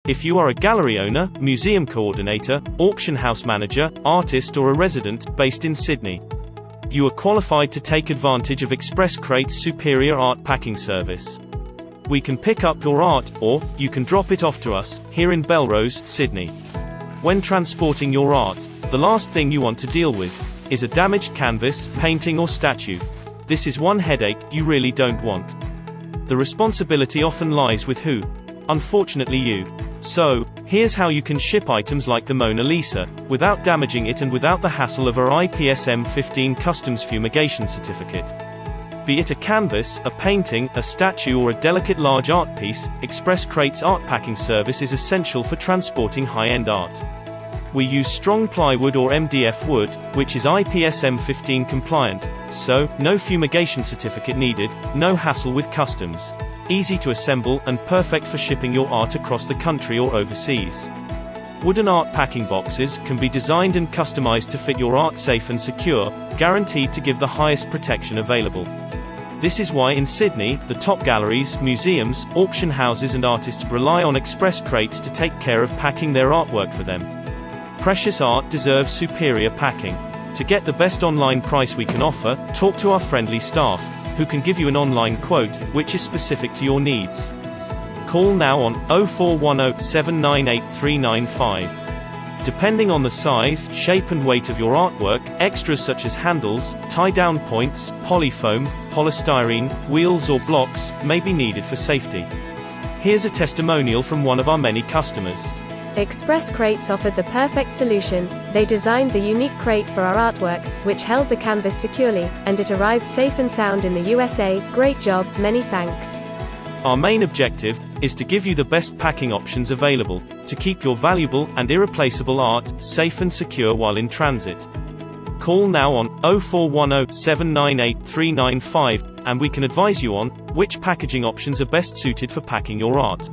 If you are a gallery owner, museum coordinator, auction house manager, artist or a resident, based in Sydney, you are qualified to take advantage of Express Crate's superior art packing service. We can pick up your art, or you can drop it off to us, here in Belrose, Sydney. When transporting your art, the last thing you want to deal with is a damaged canvas, painting or statue. This is one headache you really don't want. The responsibility often lies with who? Unfortunately you. So, here's how you can ship items like the Mona Lisa, without damaging it and without the hassle of our IPSM 15 Customs Fumigation Certificate. Be it a canvas, a painting, a statue or a delicate large art piece, Express Crate's art packing service is essential for transporting high-end art. We use strong plywood or MDF wood, which is IPSM 15 compliant, so, no fumigation certificate needed, no hassle with customs. Easy to assemble, and perfect for shipping your art across the country or overseas. Wooden art packing boxes can be designed and customized to fit your art safe and secure, guaranteed to give the highest protection available. This is why in Sydney, the top galleries, museums, auction houses and artists rely on Express Crates to take care of packing their artwork for them. Precious art deserves superior packing. To get the best online price we can offer, talk to our friendly staff, who can give you an online quote, which is specific to your needs. Call now on 0410 798 395. Depending on the size, shape and weight of your artwork, extras such as handles, tie-down points, polyfoam, polystyrene, wheels or blocks, may be needed for safety. Here's a testimonial from one of our many customers. Express Crates offered the perfect solution. They designed the unique crate for our artwork, which held the canvas securely, and it arrived safe and sound in the USA. Great job, many thanks. Our main objective is to give you the best packing options available, to keep your valuable and irreplaceable art safe and secure while in transit. Call now on 0410 798 395, and we can advise you on which packaging options are best suited for packing your art.